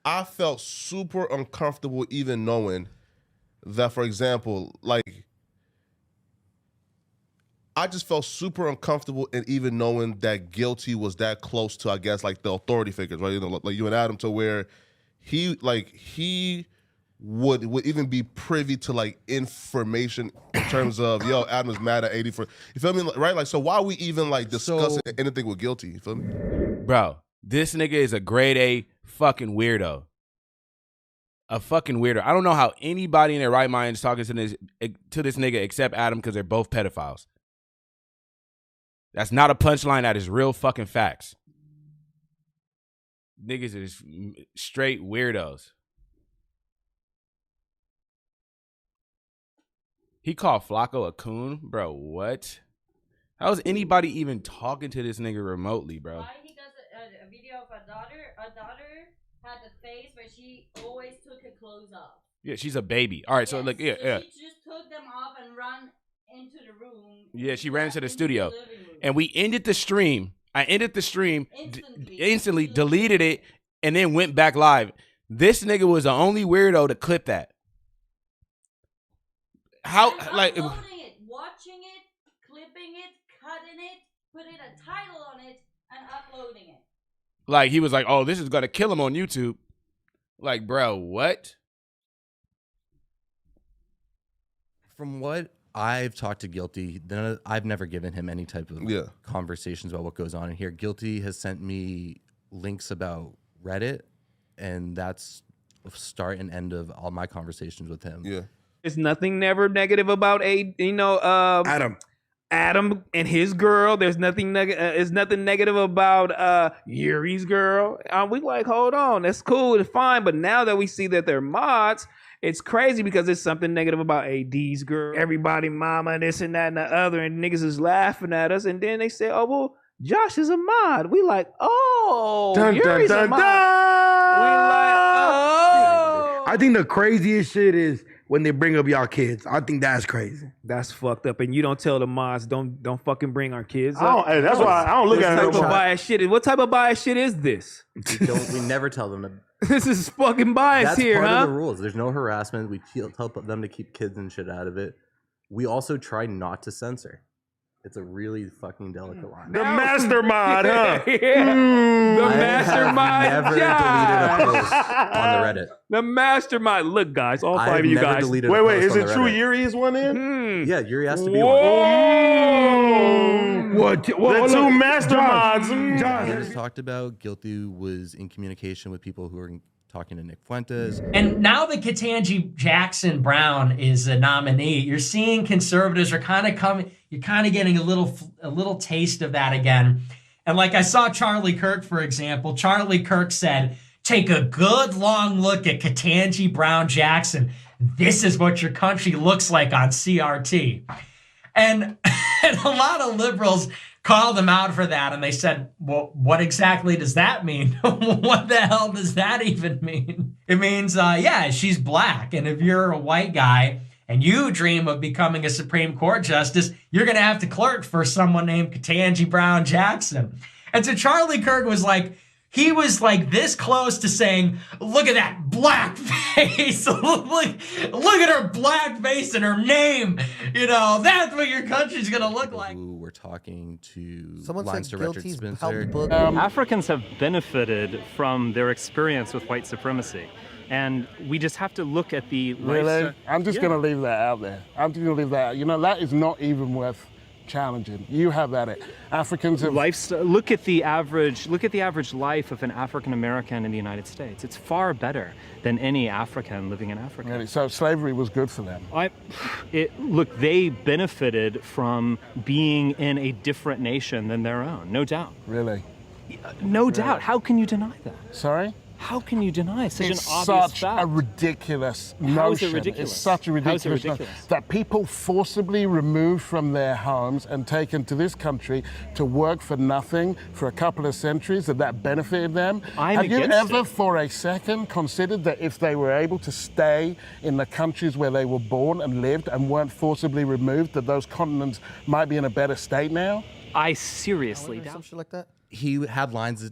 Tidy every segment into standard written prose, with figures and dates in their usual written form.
I felt super uncomfortable even knowing that, for example, like, I just felt super uncomfortable in even knowing that Guilty was that close to, I guess, like the authority figures, right? You know, like you and Adam, to where he would even be privy to like information in terms of, yo, Adam is mad at 80 for, you feel me, right? Like, so why are we even like discussing anything with Guilty? You feel me, bro? This nigga is a grade A fucking weirdo. A fucking weirdo. I don't know how anybody in their right mind is talking to this nigga except Adam, because they're both pedophiles. That's not a punchline. That is real fucking facts. Niggas is straight weirdos. He called Flacco a coon? Bro, what? How is anybody even talking to this nigga remotely, bro? Why he does a video of a daughter had the face where she always took her clothes off. Yeah, she's a baby. All right, so like, yeah. She just took them off and ran into the room. Yeah, she ran into the studio. And we ended the stream. I ended the stream, instantly deleted it, and then went back live. This nigga was the only weirdo to clip that. How, like, uploading it, watching it, clipping it, cutting it, putting a title on it, and uploading it. Like, he was like, oh, this is gonna kill him on YouTube. Like, bro, what? From what I've talked to Guilty, I've never given him any type of conversations about what goes on in here. Guilty has sent me links about Reddit, and that's the start and end of all my conversations with him. Yeah. There's nothing never negative about Adam and his girl. There's nothing negative about Yuri's girl. We like, hold on, that's cool, it's fine. But now that we see that they're mods, it's crazy because there's something negative about AD's girl. Everybody mama, this and that and the other, and niggas is laughing at us. And then they say, oh, well, Josh is a mod. We like, oh, Yuri's a mod. We like, oh. I think the craziest shit is when they bring up y'all kids. I think that's crazy. That's fucked up. And you don't tell the mods, don't fucking bring our kids up. That's why I don't look at it. What type of biased shit? What type of biased shit is this? We never tell them to. This is fucking biased here, huh? That's part of the rules. There's no harassment. We tell them to keep kids and shit out of it. We also try not to censor. It's a really fucking delicate line. The master mod, huh? Yeah. The mastermind. Never deleted a post on the Reddit. The mastermind. Look, guys, all five of you guys. Wait, is it true Yuri is one in? Yeah, Yuri has to be one. What? The two master mods. Josh just talked about Guilty was in communication with people who are talking to Nick Fuentes. And now that Ketanji Jackson Brown is a nominee, you're seeing conservatives are kind of coming, you're kind of getting a little taste of that again. And like I saw Charlie Kirk, for example, Charlie Kirk said, take a good long look at Ketanji Brown Jackson. This is what your country looks like on CRT. And a lot of liberals called them out for that, and they said, well, what exactly does that mean? What the hell does that even mean? It means, yeah, she's black, and if you're a white guy and you dream of becoming a Supreme Court justice, you're going to have to clerk for someone named Ketanji Brown Jackson. And so Charlie Kirk was like, he was like this close to saying, look at that black face. look at her black face and her name. You know, that's what your country's going to look like. We're talking to Someone Lines said Director Guilty's Spencer. Africans have benefited from their experience with white supremacy. And we just have to look at the Really? I'm just going to leave that out there. I'm just going to leave that out. You know, that is not even worth challenging. You have at it. Africans have look at the average life of an African American in the United States. It's far better than any African living in Africa. Really? So slavery was good for them. Look, they benefited from being in a different nation than their own, no doubt. Really? No doubt. How can you deny that? Sorry? How can you deny such it's an obvious such fact? A ridiculous notion. How is it ridiculous? It's such a ridiculous, How is it ridiculous? notion that people forcibly removed from their homes and taken to this country to work for nothing for a couple of centuries, that benefited them. Have you ever for a second considered that if they were able to stay in the countries where they were born and lived and weren't forcibly removed, that those continents might be in a better state now? I seriously doubt. Some shit like that. He had lines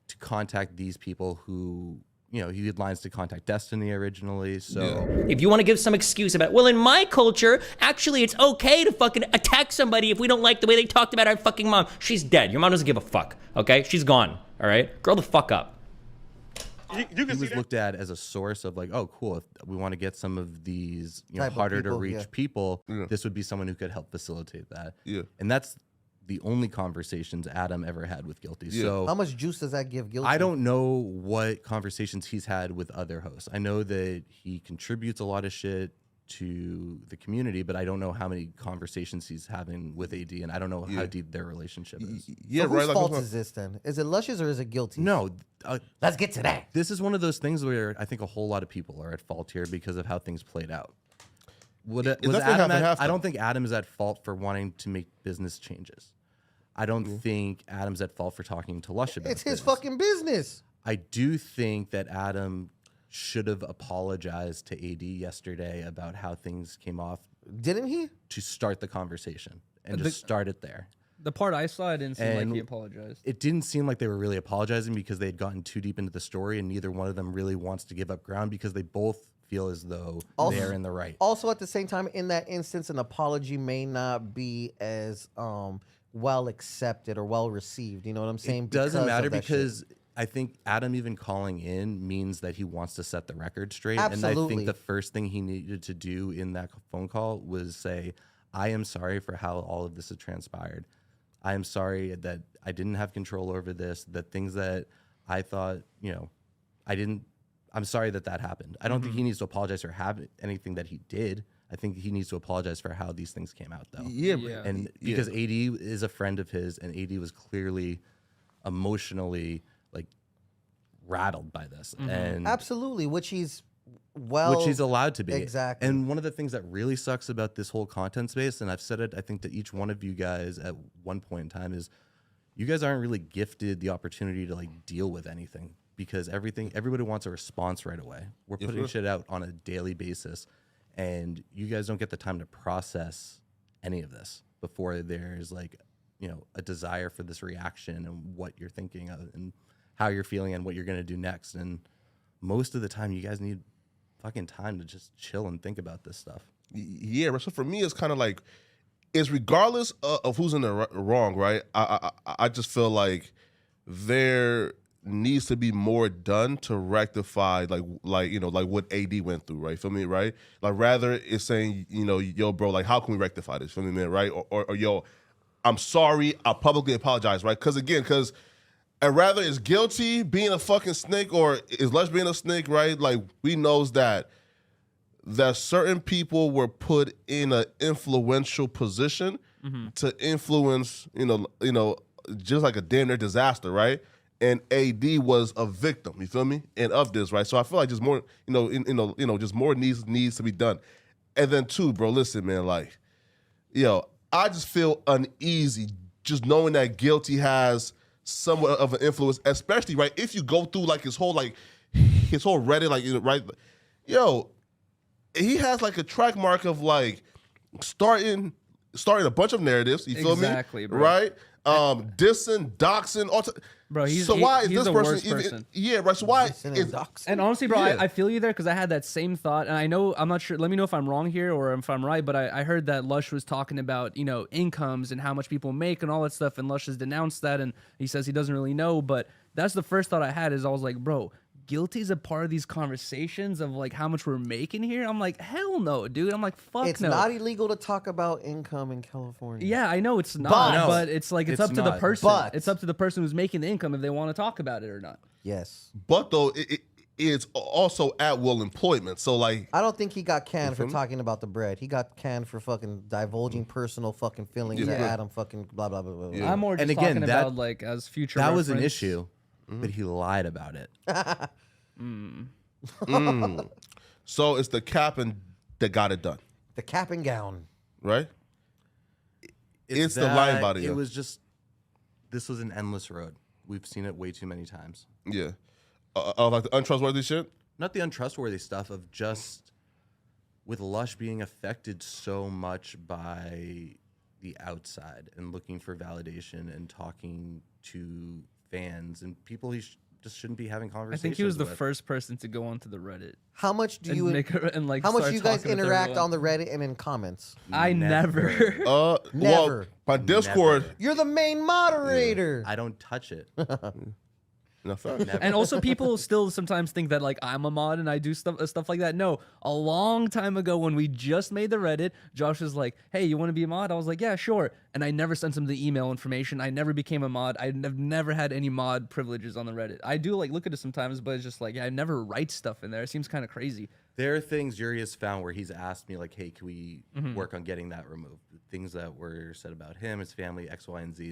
to contact these people who he had lines to Contact Destiny originally. So if you want to give some excuse about, well, in my culture, actually, it's okay to fucking attack somebody if we don't like the way they talked about our fucking mom. She's dead. Your mom doesn't give a fuck. Okay, she's gone. All right, grow the fuck up. He was looked at as a source of like, oh, cool. If we want to get some of these harder to reach people, this would be someone who could help facilitate that. Yeah, and that's the only conversations Adam ever had with Guilty. So how much juice does that give Guilty? I don't know what conversations he's had with other hosts. I know that he contributes a lot of shit to the community, but I don't know how many conversations he's having with AD, and I don't know how deep their relationship is. Yeah, so whose fault is this then? Is it Lush's or is it Guilty? No. Let's get to that. This is one of those things where I think a whole lot of people are at fault here because of how things played out. I don't think Adam is at fault for wanting to make business changes. I don't think Adam's at fault for talking to Lush about it. It's his fucking business. I do think that Adam should have apologized to AD yesterday about how things came off. Didn't he? To start the conversation and just start it there. The part I saw, it didn't seem like he apologized. It didn't seem like they were really apologizing because they had gotten too deep into the story, and neither one of them really wants to give up ground because they both feel as though they're in the right. Also, at the same time, in that instance, an apology may not be as well accepted or well received. You know what I'm saying? It doesn't matter because I think Adam even calling in means that he wants to set the record straight. Absolutely. And I think the first thing he needed to do in that phone call was say, I am sorry for how all of this has transpired. I am sorry that I didn't have control over this, the things that I thought, I'm sorry that happened. I don't think he needs to apologize for anything that he did. I think he needs to apologize for how these things came out, though. And because AD is a friend of his, and AD was clearly emotionally rattled by this, and absolutely, which he's allowed to be. Exactly. And one of the things that really sucks about this whole content space, and I've said it, I think to each one of you guys at one point in time, is you guys aren't really gifted the opportunity to deal with anything because everybody wants a response right away. We're putting shit out on a daily basis. And you guys don't get the time to process any of this before there's a desire for this reaction and what you're thinking of and how you're feeling and what you're going to do next. And most of the time, you guys need fucking time to just chill and think about this stuff. Yeah, so for me, it's kind of it's regardless of who's in the wrong, right? I just feel like there needs to be more done to rectify what AD went through, right? Feel me, right? Rather it's saying, yo, bro, how can we rectify this? Feel me, man, right? Or yo, I'm sorry, I publicly apologize, right? Because rather is Guilty being a fucking snake or is Lush being a snake, right? We knows that certain people were put in an influential position to influence, just like a damn near disaster, right? And AD was a victim, you feel me? And of this, right? So I feel like just more, just more needs to be done. And then too, bro, listen, man, I just feel uneasy just knowing that Guilty has somewhat of an influence, especially, right, if you go through his whole Reddit, right? Yo, he has a track mark of starting a bunch of narratives, you feel me? Exactly, bro. Right? Dissing, doxing, bro. He's is this the person worst even? person. Yeah, right. So why? And honestly, bro, I feel you there because I had that same thought, and I'm not sure. Let me know if I'm wrong here or if I'm right. But I heard that Lush was talking about incomes and how much people make and all that stuff, and Lush has denounced that, and he says he doesn't really know. But that's the first thought I had is I was like, bro, Guilty's a part of these conversations of how much we're making here. I'm like, hell no, dude. I'm like, fuck no. It's not illegal to talk about income in California. Yeah, I know it's not, but it's it's up to the person. But it's up to the person who's making the income if they want to talk about it or not. Yes. But though it's also at will employment. So I don't think he got canned for talking about the bread. He got canned for fucking divulging personal fucking feelings that Adam fucking blah blah blah blah. Yeah. I'm more just talking about as future. That was an issue. But he lied about it. So it's the captain that got it done. The cap and gown. Right? It's the lying about it. It was just, this was an endless road. We've seen it way too many times. Yeah. The untrustworthy shit? Not the untrustworthy stuff of just with Lush being affected so much by the outside and looking for validation and talking to fans and people he just shouldn't be having I conversations. think he was the with. first person to go onto the Reddit. How much do you like how much start do you guys talking with interact everyone? on the Reddit and in comments? I never. Well, Never. my Discord. You're the main moderator. I don't touch it. No, And also, people still sometimes think that like I'm a mod and I do stuff like that. No, a long time ago when we just made the Reddit, Josh was like, "Hey, you want to be a mod?" I was like, "Yeah, sure." And I never sent him the email information. I never became a mod. I've never had any mod privileges on the Reddit. I do like look at it sometimes, but it's just like I never write stuff in there. It seems kind of crazy. There are things Yuri has found where he's asked me like, "Hey, can we Mhm. work on getting that removed?" Things that were said about him, his family, X, Y, and Z.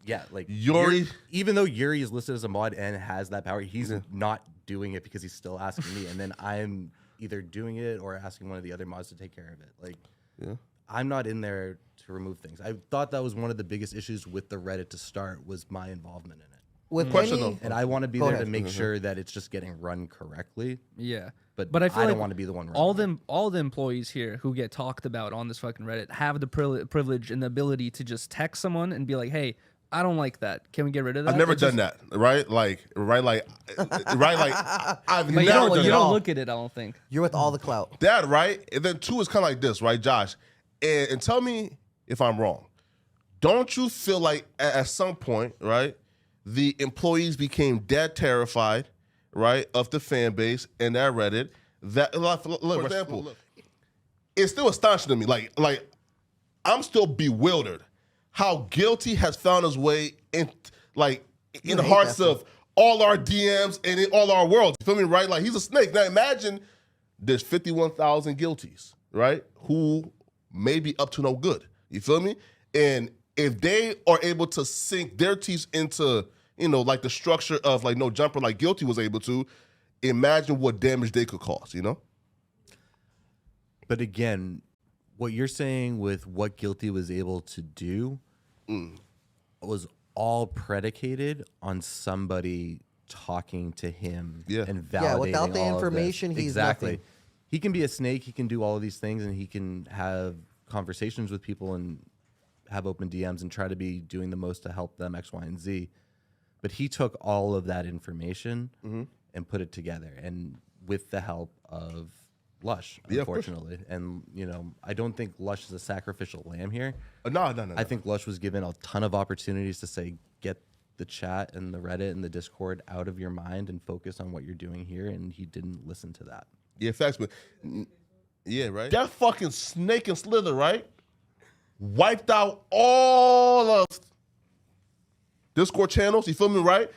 Yeah, like Yuri. Even though Yuri is listed as a mod and has that power, he's not doing it because he's still asking me, and then I'm either doing it or asking one of the other mods to take care of it. Like, I'm not in there to remove things. I thought that was one of the biggest issues with the Reddit to start was my involvement in it. With And I want to be Go there ahead. to make sure that it's just getting run correctly. Yeah. But I feel don't like want to be the one running all the employees here who get talked about on this fucking Reddit have the privilege and the ability to just text someone and be like, "Hey, I don't like that. Can we get rid of that?" I've never It's done just- that, right? Like, I've But never you done don't that. look at it. I don't think you're with all the clout. That right, and then two is kind of like this, right, Josh? And tell me if I'm wrong. Don't you feel like at some point, right, the employees became dead terrified, right, of the fan base and that Reddit? That look, for example, it's still astonishing to me. Like I'm still bewildered how Guilty has found his way in the hearts of all our DMs and in all our worlds. You feel me, right? Like he's a snake. Now imagine there's 51,000 guilties, right? Who may be up to no good. You feel me? And if they are able to sink their teeth into, like the structure of like No Jumper, like Guilty was able to, imagine what damage they could cause, But again, what you're saying with what Guilty was able to do was all predicated on somebody talking to him and validating Yeah, without the all of this. information, he's exactly. nothing. He can be a snake. He can do all of these things, and he can have conversations with people and have open DMs and try to be doing the most to help them X, Y, and Z. But he took all of that information and put it together, and with the help of Lush, Yeah, of course. unfortunately. And, I don't think Lush is a sacrificial lamb here. No. I think Lush was given a ton of opportunities to say, get the chat and the Reddit and the Discord out of your mind and focus on what you're doing here, and he didn't listen to that. Yeah, facts, but yeah, right. That fucking Snake and Slither, right? Wiped out all of Discord channels, you feel me, right?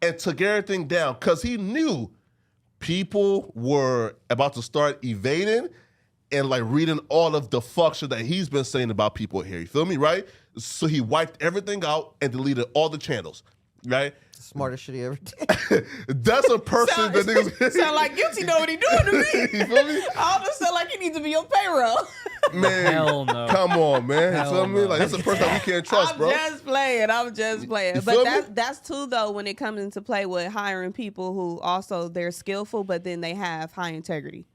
And took everything down because he knew people were about to start evading and like reading all of the fuck shit that he's been saying about people here. You feel me, right? So he wiped everything out and deleted all the channels, right? Smartest shit he ever did. That's a person that niggas Sound like Guilty know what he doing to me. You feel me? All of a sudden, like he needs to be on payroll. Man, Hell no. Come on, man. Hell you feel me? no. Like that's a person that we can't trust, bro. I'm just playing. You feel me? But that's too though when it comes into play with hiring people who also they're skillful, but then they have high integrity.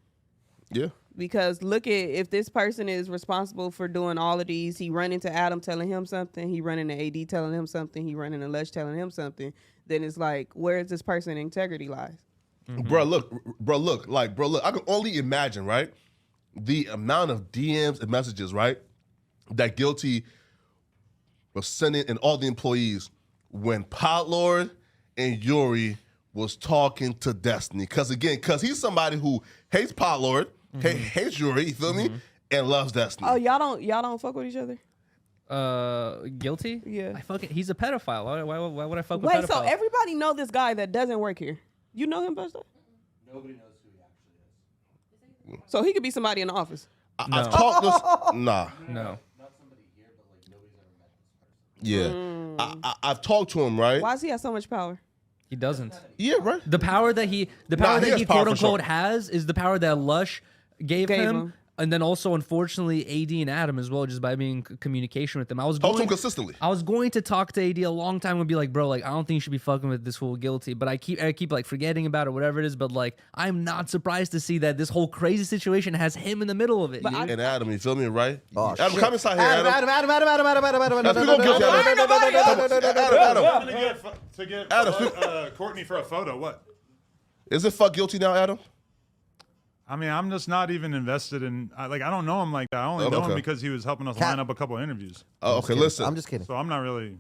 Yeah. Because look at if this person is responsible for doing all of these, he run into Adam telling him something, he run into AD telling him something, he run into Lush telling him something, then it's like, where is this person integrity lies? Bro, look. I can only imagine, right? The amount of DMs and messages, right, that Guilty was sending and all the employees when Potlord and Yuri was talking to Destiny. Because he's somebody who hates Potlord, hates Yuri, you feel me, and loves Destiny. Oh, y'all don't fuck with each other? Guilty? Yeah. He's a pedophile. Why would I fuck with Wait, pedophiles? so everybody know this guy that doesn't work here. You know him, Buster? Nobody knows who he actually is. So he could be somebody in the office. I've talked this. Nah. No. Yeah. I've talked to him, right? Why does he have so much power? He doesn't. Yeah, right. The power that he he has quote power for unquote sure. has is the power that Lush gave him. And then also, unfortunately, AD and Adam as well, just by being in communication with them. I was Talk to going him consistently. I was going to talk to AD a long time and be like, bro, like I don't think you should be fucking with this fool Guilty. But I keep like forgetting about it, whatever it is. But like, I'm not surprised to see that this whole crazy situation has him in the middle of it. And Adam, you feel me, right? Oh, Adam, shit. come inside here, Adam. Adam. Let's go Guilty. To get Adam. Courtney for a photo, what? Is it fuck Guilty now, Adam? I mean, I'm just not even invested in. I don't know him like that. I only know him because he was helping us line up a couple of interviews. Oh, okay, listen. I'm just kidding. So I'm not really.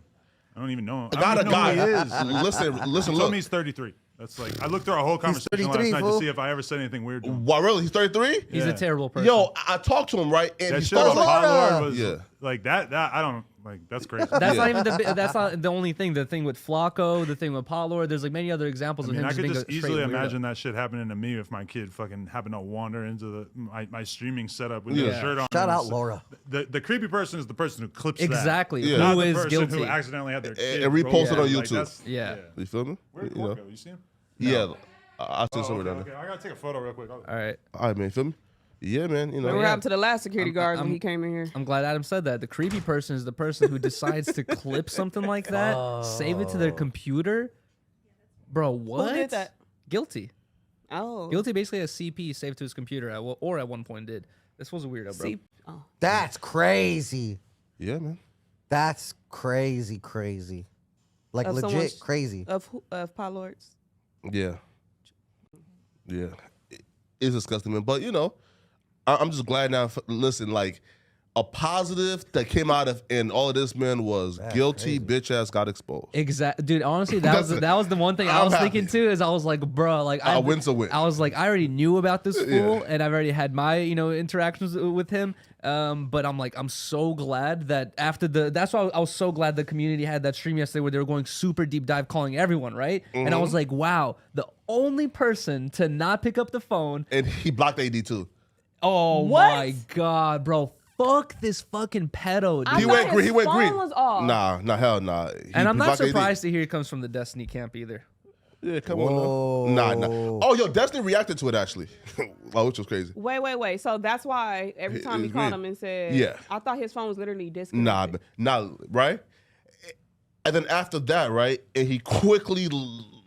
I don't even know him. I got a guy. Who he is. Listen. He told Look. me he's 33. That's like I looked through our whole conversation last night to see if I ever said anything weird to him. Wow, really? He's 33? He's a terrible person. Yo, I talked to him, right? And That he shit about started Pollard was like that. I don't like. That's crazy. That's not even that's not the only thing. The thing with Flacco, the thing with Pollard. There's like many other examples of him. I just could being just a straight easily weirdo. imagine that shit happening to me if my kid fucking happened to wander into my streaming setup with a shirt on. Shout out Laura. The creepy person is the person who clips Exactly. that. Yeah. Not Who the is person guilty. who accidentally had their kid and repost it on like, YouTube. that's- Yeah. You feel me? Where'd Court go? You see him? Yeah. I'll see somewhere down Okay, there. I gotta take a photo real quick. All right. All right, man. Feel me? Yeah, man. You know. What happened to the last security guard when he came in here? I'm glad Adam said that. The creepy person is the person who decides to clip something like that, save it to their computer. Bro, what? Who did that? Guilty. Oh. Guilty basically has CP saved to his computer, or at one point did. This was a weirdo, bro. That's crazy. Yeah, man. That's crazy. Like Of legit someone's- crazy. Of Pollard's. Yeah. Yeah. It's disgusting, man. But, you know, I'm just glad now. Listen, like, a positive that came out of in all of this, man, was Guilty bitch ass got exposed. Exactly, dude. Honestly, that was the one thing I I'm was happy. thinking too. Is I was like, bro, like A win's a win. I was like, I already knew about this fool, Yeah. and I've already had my interactions with him. But I'm like, I'm so glad that after that's why I was so glad the community had that stream yesterday where they were going super deep dive, calling everyone, right? And I was like, wow, the only person to not pick up the phone, and he blocked AD too. Oh What? my god, bro. Fuck this fucking pedo, dude. I He thought went green. his He went phone green. was off. Nah, hell nah. And I'm not blocked AD. surprised to hear it comes from the Destiny camp either. Yeah, come on. Nah. Oh, yo, Destiny reacted to it actually, which was crazy. Wait. So that's why every time It he was called green. him and said, Yeah. I thought his phone was literally disconnected. Nah, right? And then after that, right, and he quickly,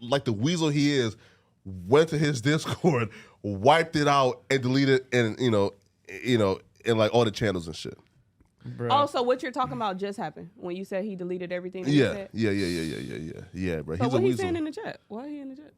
like the weasel he is, went to his Discord, wiped it out, and deleted, and in like all the channels and shit. Bro. Oh, so what you're talking about just happened when you said he deleted everything that he Yeah, said? yeah, bro. So He's a what he weasel. saying in the chat? Why he in the chat?